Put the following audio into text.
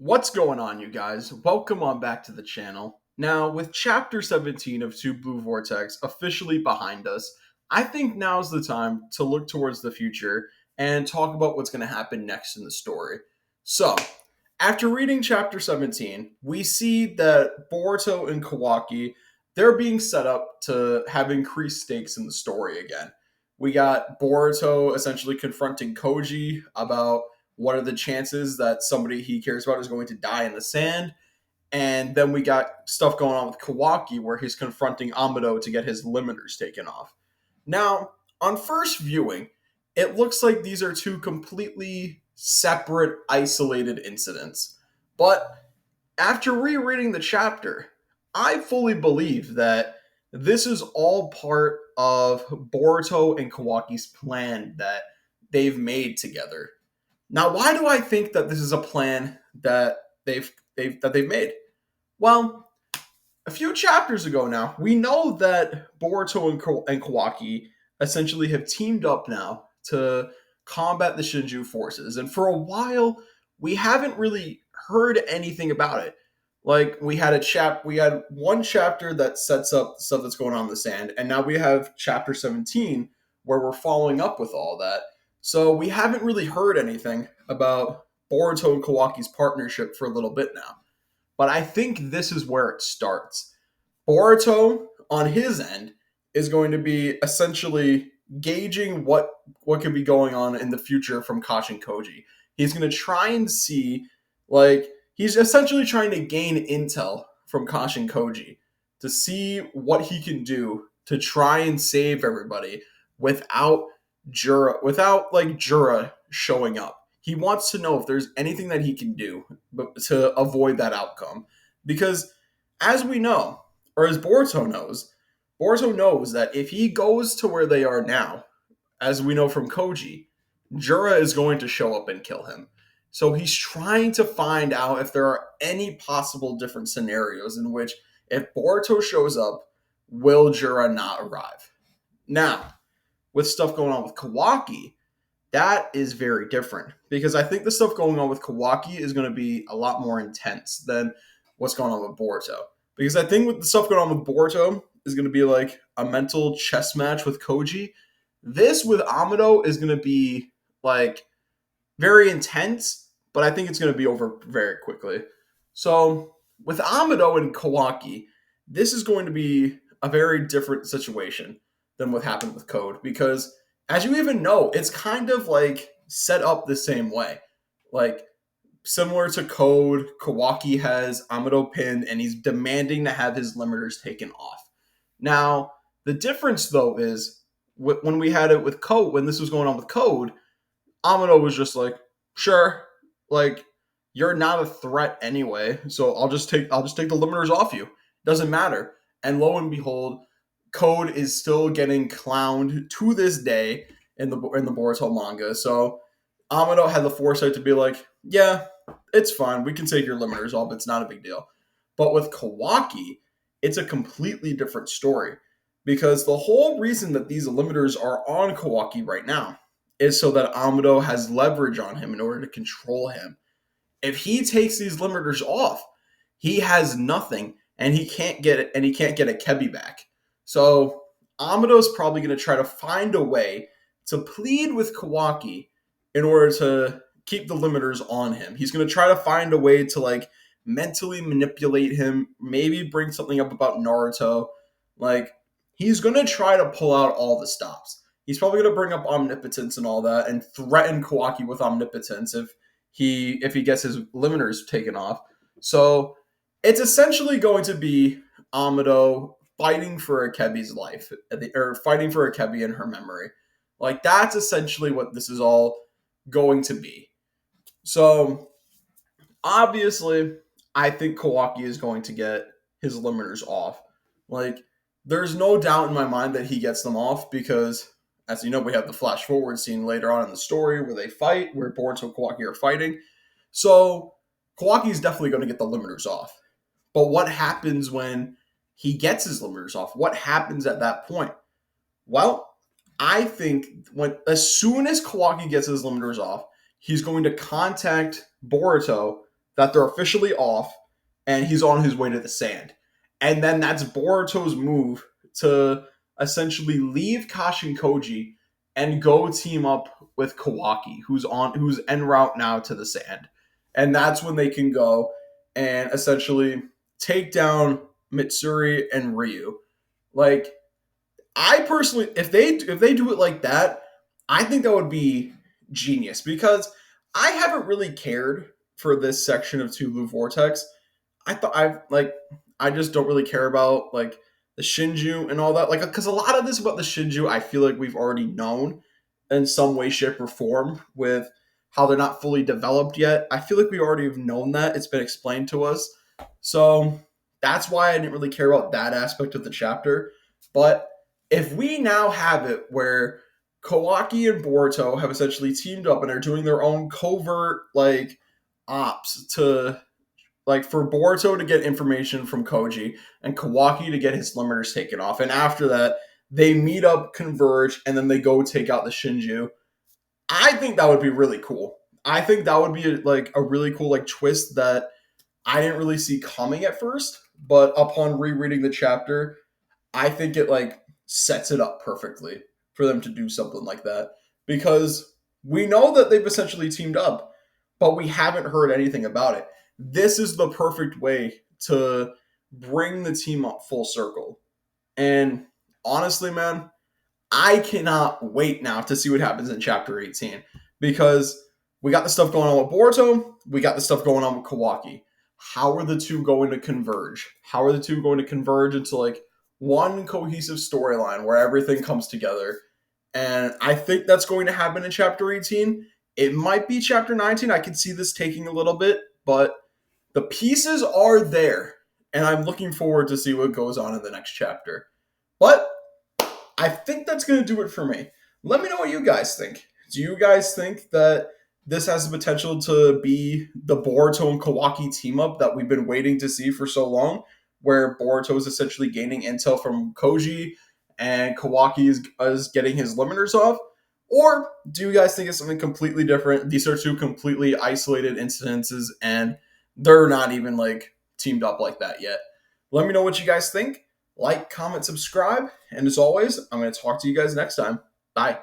What's going on, you guys? Welcome on back to the channel. Now, with chapter 17 of Two Blue Vortex officially behind us, I think now's the time to look towards the future and talk about what's going to happen next in the story. So, after reading chapter 17, we see that Boruto and Kawaki, they're being set up to have increased stakes in the story again. We got Boruto essentially confronting Koji about what are the chances that somebody he cares about is going to die in the sand. And then we got stuff going on with Kawaki where he's confronting Amado to get his limiters taken off. Now, on first viewing, it looks like these are two completely separate, isolated incidents. But after rereading the chapter, I fully believe that this is all part of Boruto and Kawaki's plan that they've made together. Now, why do I think that this is a plan that they've made? Well, a few chapters ago now, we know that Boruto and Kawaki essentially have teamed up now to combat the Shinju forces, and for a while we haven't really heard anything about it. Like we had one chapter that sets up stuff that's going on in the sand, and now we have chapter 17 where we're following up with all that. So we haven't really heard anything about Boruto and Kawaki's partnership for a little bit now. But I think this is where it starts. Boruto, on his end, is going to be essentially gauging what could be going on in the future from Kashin Koji. He's going to try and see, he's essentially trying to gain intel from Kashin Koji to see what he can do to try and save everybody without Jura showing up. He wants to know if there's anything that he can do to avoid that outcome. Because as we know, or as Boruto knows that if he goes to where they are now, as we know from Koji, Jura is going to show up and kill him. So he's trying to find out if there are any possible different scenarios in which if Boruto shows up, will Jura not arrive? Now, with stuff going on with Kawaki, that is very different because I think the stuff going on with Kawaki is going to be a lot more intense than what's going on with Boruto. Because I think with the stuff going on with Boruto is going to be like a mental chess match with Koji. This with Amado is going to be like very intense, but I think it's going to be over very quickly. So with Amado and Kawaki, this is going to be a very different situation than what happened with Code because as you even know, it's kind of like set up the same way. Like similar to Code, Kawaki has Amado pinned and he's demanding to have his limiters taken off. Now, the difference though is when we had it with Code, when this was going on with Code, Amado was just like, sure, like you're not a threat anyway, so I'll just take the limiters off you. Doesn't matter. And lo and behold, Code is still getting clowned to this day in the Boruto manga. So Amado had the foresight to be like, yeah, it's fine. We can take your limiters off. It's not a big deal. But with Kawaki, it's a completely different story because the whole reason that these limiters are on Kawaki right now is so that Amado has leverage on him in order to control him. If he takes these limiters off, he has nothing and he can't get it, and he can't get a Kebi back. So Amado's probably going to try to find a way to plead with Kawaki in order to keep the limiters on him. He's going to try to find a way to like mentally manipulate him, maybe bring something up about Naruto. Like he's going to try to pull out all the stops. He's probably going to bring up omnipotence and all that and threaten Kawaki with omnipotence if he gets his limiters taken off. So it's essentially going to be Amado fighting for Akebi's life, or fighting for Akebi in her memory. Like, that's essentially what this is all going to be. So, obviously, I think Kawaki is going to get his limiters off. Like, there's no doubt in my mind that he gets them off because, as you know, we have the flash forward scene later on in the story where they fight, where Boruto and Kawaki are fighting. So, Kawaki is definitely going to get the limiters off. But what happens when he gets his limiters off? What happens at that point? Well, I think as soon as Kawaki gets his limiters off, he's going to contact Boruto that they're officially off and he's on his way to the sand. And then that's Boruto's move to essentially leave Kashin Koji and go team up with Kawaki, who's en route now to the sand. And that's when they can go and essentially take down Mitsuri and Ryu. Like, I personally, if they do it like that, I think that would be genius because I haven't really cared for this section of Two Blue Vortex. I just don't really care about like the Shinju and all that. Like, because a lot of this about the Shinju, I feel like we've already known in some way, shape, or form with how they're not fully developed yet. I feel like we already have known that. It's been explained to us. So that's why I didn't really care about that aspect of the chapter. But if we now have it where Kawaki and Boruto have essentially teamed up and are doing their own covert like ops to like for Boruto to get information from Koji and Kawaki to get his limiters taken off. And after that, they meet up, converge, and then they go take out the Shinju. I think that would be really cool. I think that would be like a really cool like twist that I didn't really see coming at first, but upon rereading the chapter, I think it like sets it up perfectly for them to do something like that because we know that they've essentially teamed up, but we haven't heard anything about it. This is the perfect way to bring the team up full circle. And honestly, man, I cannot wait now to see what happens in chapter 18 because we got the stuff going on with Boruto, we got the stuff going on with Kawaki. How are the two going to converge? How are the two going to converge into like one cohesive storyline where everything comes together? And I think that's going to happen in chapter 18. It might be chapter 19. I could see this taking a little bit, but the pieces are there. And I'm looking forward to see what goes on in the next chapter. But I think that's going to do it for me. Let me know what you guys think. Do you guys think that this has the potential to be the Boruto and Kawaki team up that we've been waiting to see for so long, where Boruto is essentially gaining intel from Koji and Kawaki is getting his limiters off? Or do you guys think it's something completely different? These are two completely isolated incidences and they're not even like teamed up like that yet. Let me know what you guys think. Like, comment, subscribe, and as always, I'm going to talk to you guys next time. Bye.